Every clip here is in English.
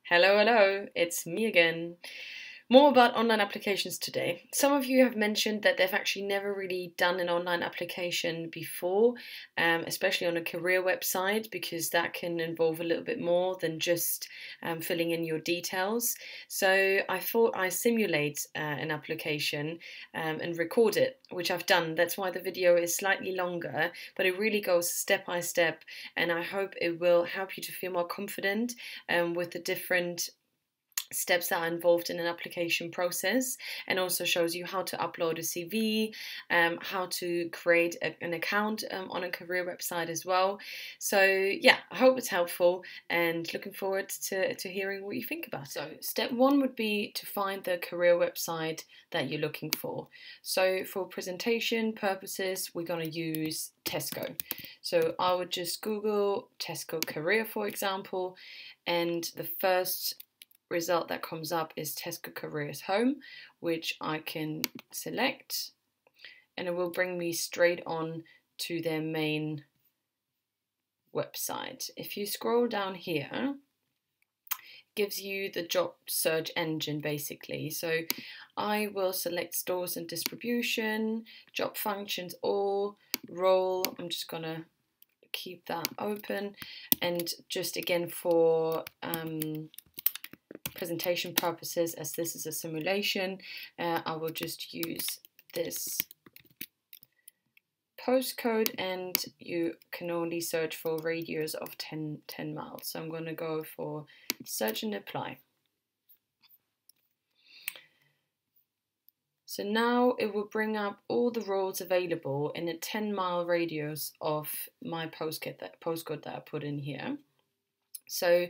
Hello, hello, it's me again. More about online applications today. Some of you have mentioned that they've actually never really done an online application before, especially on a career website, because that can involve a little bit more than just filling in your details. So I thought I simulate an application and record it, which I've done. That's why the video is slightly longer, but it really goes step by step, and I hope it will help you to feel more confident with the different steps that are involved in an application process, and also shows you how to upload a CV, how to create an account on a career website as well. So yeah, I hope it's helpful and looking forward to hearing what you think about it. So step one would be to find the career website that you're looking for. So for presentation purposes, we're going to use Tesco. So I would just Google Tesco career, for example, and the first result that comes up is Tesco Careers Home, which I can select, and it will bring me straight on to their main website. If you scroll down here, it gives you the job search engine basically. So I will select stores and distribution, job functions, all, role. I'm just gonna keep that open, and just again for presentation purposes, as this is a simulation, I will just use this postcode, and you can only search for radius of 10 miles. So I'm going to go for search and apply. So now it will bring up all the roles available in a 10-mile radius of my postcode that I put in here. So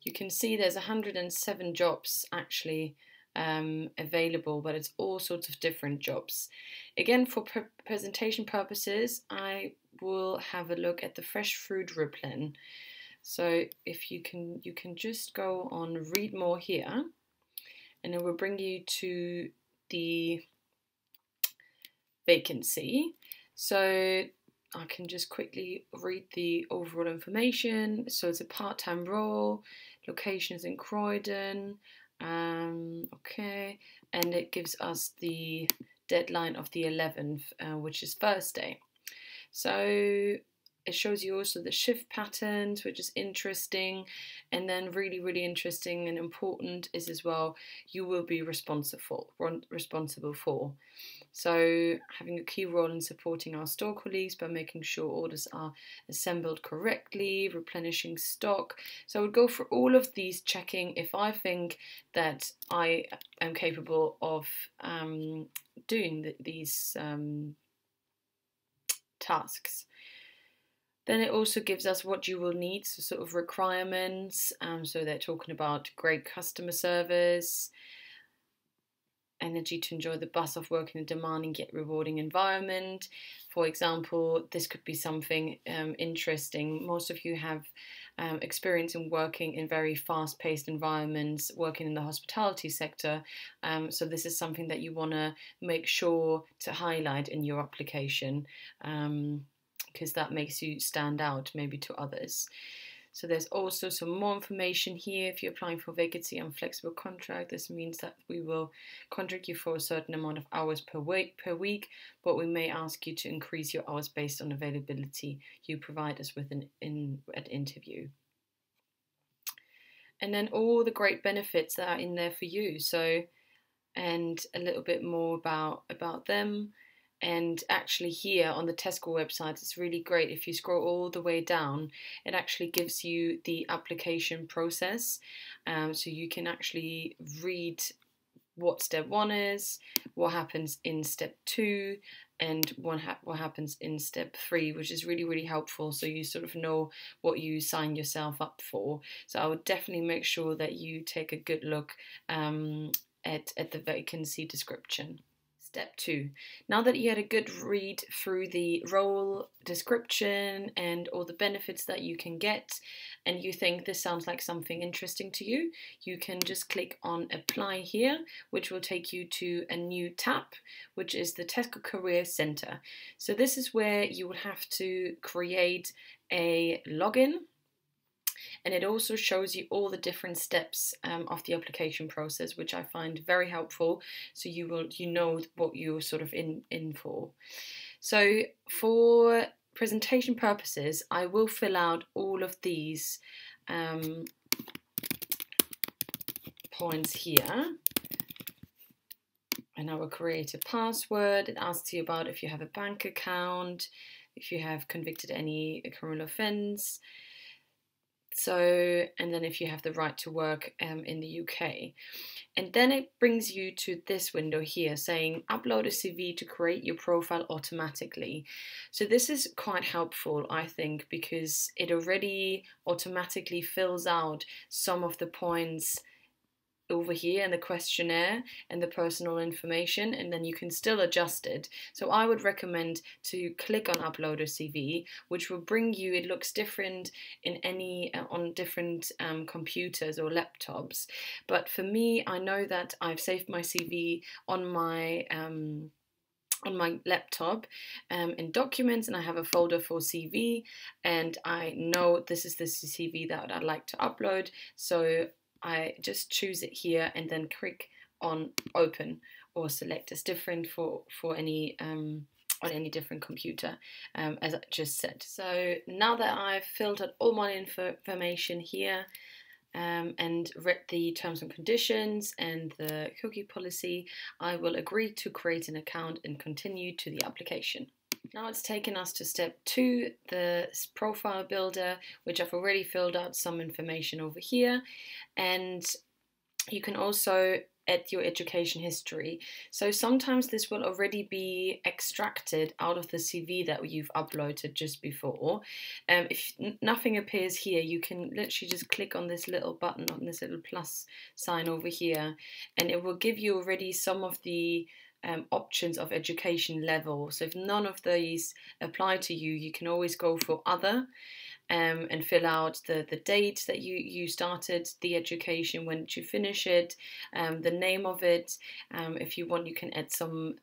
you can see there's 107 jobs actually available, but it's all sorts of different jobs. Again, for presentation purposes, I will have a look at the fresh food replen. So if you can just go on read more here, and it will bring you to the vacancy. So I can just quickly read the overall information. So it's a part-time role, location is in Croydon, okay, and it gives us the deadline of the 11th, which is Thursday. So it shows you also the shift patterns, which is interesting, and then really interesting and important is as well, you will be responsible for. So having a key role in supporting our store colleagues by making sure orders are assembled correctly, replenishing stock. So I would go for all of these, checking if I think that I am capable of doing these tasks. Then it also gives us what you will need, so sort of requirements. So they're talking about great customer service, energy to enjoy the buzz of working in a demanding yet rewarding environment. For example, this could be something interesting. Most of you have experience in working in very fast-paced environments, working in the hospitality sector. So this is something that you want to make sure to highlight in your application, because that makes you stand out maybe to others. So there's also some more information here. If you're applying for vacancy and flexible contract, this means that we will contract you for a certain amount of hours per week, but we may ask you to increase your hours based on availability you provide us with at interview. And then all the great benefits that are in there for you. So, and a little bit more about them. And actually here on the Tesco website, it's really great. If you scroll all the way down, it actually gives you the application process. So you can actually read what step 1 is, what happens in step 2, and what happens in step 3, which is really helpful, so you sort of know what you sign yourself up for. So I would definitely make sure that you take a good look at the vacancy description. Step 2. Now that you had a good read through the role description and all the benefits that you can get, and you think this sounds like something interesting to you, you can just click on apply here, which will take you to a new tab, which is the Tesco Career Centre. So this is where you will have to create a login, and it also shows you all the different steps of the application process, which I find very helpful, so you know what you're sort of in for. So for presentation purposes, I will fill out all of these points here, and I will create a password. It asks you about if you have a bank account, if you have convicted any criminal offence, so, and then if you have the right to work in the UK. And then it brings you to this window here saying upload a CV to create your profile automatically. So this is quite helpful, I think, because it already automatically fills out some of the points over here in the questionnaire and the personal information, and then you can still adjust it. So I would recommend to click on upload a CV, which will bring you, it looks different in any on different computers or laptops, but for me, I know that I've saved my CV on my laptop in documents, and I have a folder for CV, and I know this is the CV that I'd like to upload, so I just choose it here and then click on open or select. It's different for any on any different computer, as I just said. So now that I've filled out all my information here and read the terms and conditions and the cookie policy, I will agree to create an account and continue to the application. Now it's taken us to step 2, the profile builder, which I've already filled out some information over here, and you can also add your education history. So sometimes this will already be extracted out of the CV that you've uploaded just before. If nothing appears here, you can literally just click on this little button, on this little plus sign over here, and it will give you already some of the options of education level. So if none of these apply to you, you can always go for other and fill out the date that you started the education, when did you finish it, the name of it. If you want, you can add some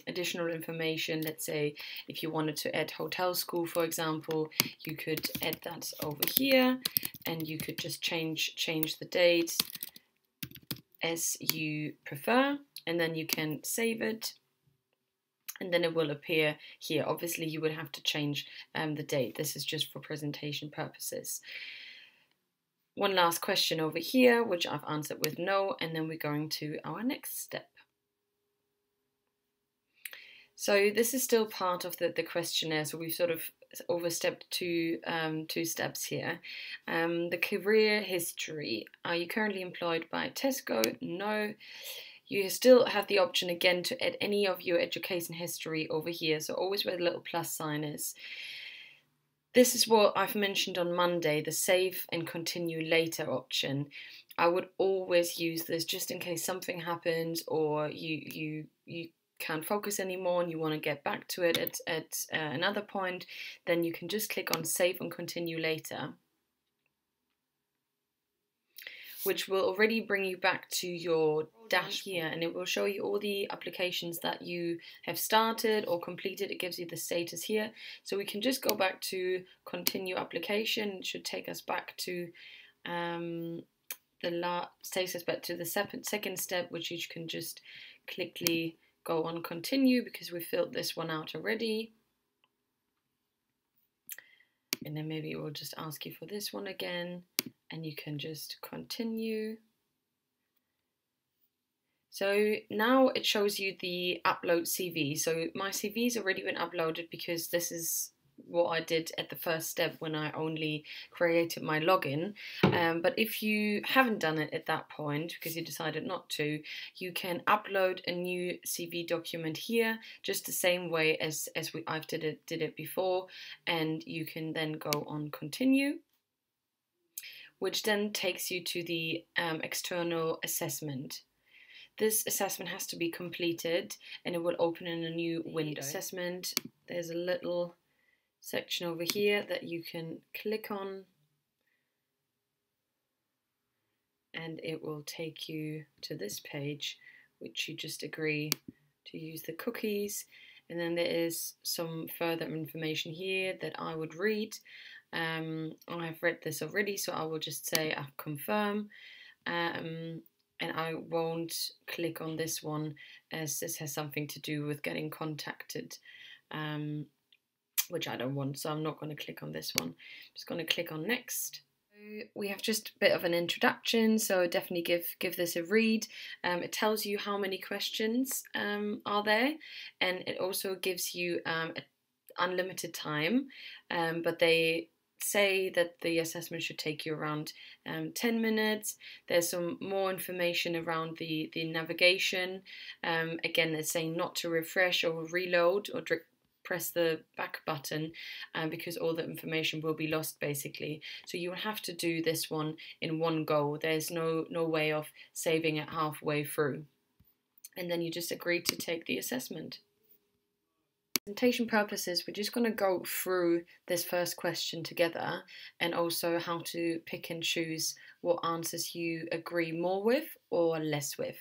additional information. Let's say if you wanted to add hotel school, for example, you could add that over here, and you could just change the date as you prefer, and then you can save it, and then it will appear here. Obviously you would have to change the date. This is just for presentation purposes. One last question over here, which I've answered with no, and then we're going to our next step. So this is still part of the questionnaire, so we've sort of overstepped two steps here. The career history. Are you currently employed by Tesco? No. You still have the option again to add any of your education history over here, so always where the little plus sign is. This is what I've mentioned on Monday, the save and continue later option. I would always use this just in case something happens or you can't focus anymore and you want to get back to it at another point. Then you can just click on save and continue later, which will already bring you back to your dash here, and it will show you all the applications that you have started or completed. It gives you the status here, so we can just go back to continue application. It should take us back to takes us back to the second step, which you can just quickly go on continue because we filled this one out already. And then maybe it will just ask you for this one again, and you can just continue. So now it shows you the upload CV. So my CV's already been uploaded because this is what I did at the first step when I only created my login. But if you haven't done it at that point because you decided not to, you can upload a new CV document here, just the same way as I've did it before, and you can then go on continue, which then takes you to the external assessment. This assessment has to be completed and it will open in a new window. Assessment, there's a little section over here that you can click on and it will take you to this page, which you just agree to use the cookies, and then there is some further information here that I would read. I've read this already, so I will just say I confirm, and I won't click on this one as this has something to do with getting contacted, which I don't want, so I'm not going to click on this one. I'm just going to click on next. We have just a bit of an introduction, so definitely give this a read. It tells you how many questions are there, and it also gives you unlimited time, but they say that the assessment should take you around 10 minutes. There's some more information around the navigation. Again, they're saying not to refresh or reload or press the back button because all the information will be lost basically. So you will have to do this one in one go. There's no way of saving it halfway through. And then you just agree to take the assessment. For presentation purposes, we're just going to go through this first question together and also how to pick and choose what answers you agree more with or less with.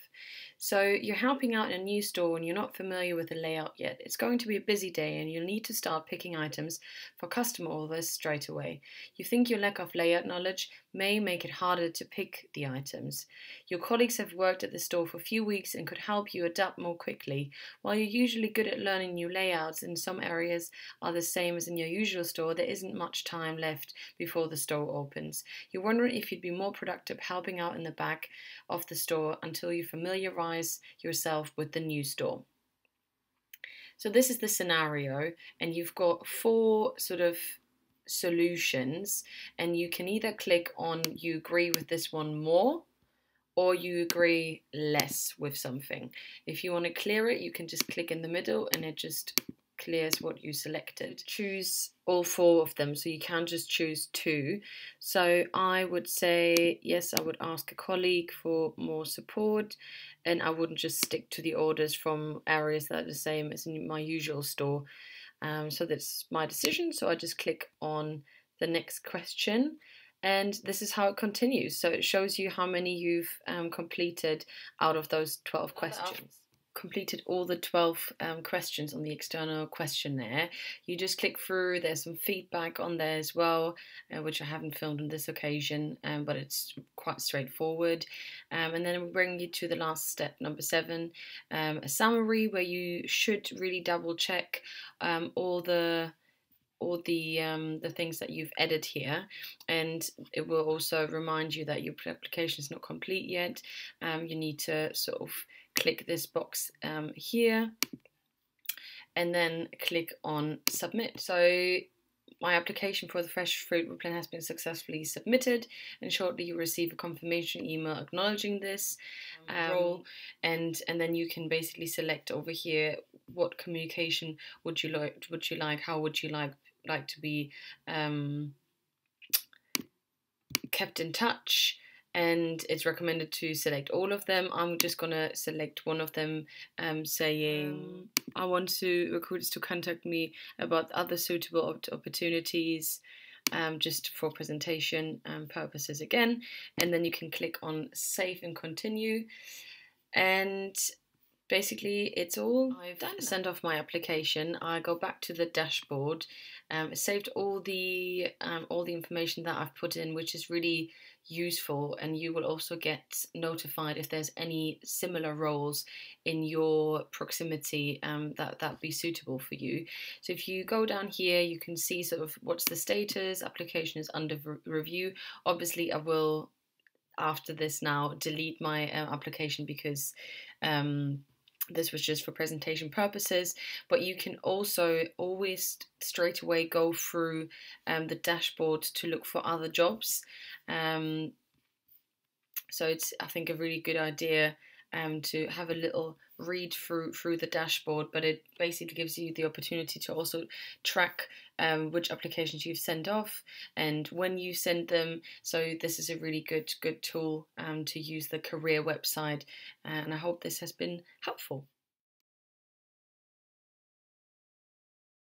So you're helping out in a new store and you're not familiar with the layout yet. It's going to be a busy day and you'll need to start picking items for customer orders straight away. You think your lack of layout knowledge may make it harder to pick the items. Your colleagues have worked at the store for a few weeks and could help you adapt more quickly. While you're usually good at learning new layouts and some areas are the same as in your usual store, there isn't much time left before the store opens. You're wondering if you'd be more productive helping out in the back of the store until you familiarize yourself with the new store. So this is the scenario, and you've got 4 sort of solutions, and you can either click on you agree with this one more or you agree less with something. If you want to clear it, you can just click in the middle and it just clears what you selected. Choose all 4 of them, so you can just choose 2. So I would say yes, I would ask a colleague for more support, and I wouldn't just stick to the orders from areas that are the same as in my usual store. So that's my decision, so I just click on the next question. And this is how it continues. So it shows you how many you've completed out of those 12 questions. Completed all the 12 questions on the external questionnaire. You just click through. There's some feedback on there as well, which I haven't filmed on this occasion, but it's quite straightforward. And then we'll bring you to the last step, number 7, a summary where you should really double check all the things that you've added here, and it will also remind you that your application is not complete yet. You need to sort of click this box here and then click on submit. So my application for the fresh fruit replant has been successfully submitted, and shortly you'll receive a confirmation email acknowledging this role, and then you can basically select over here what communication would you like, how would you like to be kept in touch, and it's recommended to select all of them. I'm just going to select one of them, saying I want recruiters to contact me about other suitable opportunities, just for presentation purposes again. And then you can click on save and continue, and basically it's all I've sent off my application. I go back to the dashboard. It saved all the information that I've put in, which is really useful, and you will also get notified if there's any similar roles in your proximity that be suitable for you. So if you go down here, you can see sort of what's the status. Application is under review. Obviously I will, after this now, delete my application because this was just for presentation purposes, but you can also always straight away go through the dashboard to look for other jobs. So it's, I think, a really good idea to have a little read through the dashboard, but it basically gives you the opportunity to also track which applications you've sent off and when you send them. So this is a really good tool to use the career website, and I hope this has been helpful.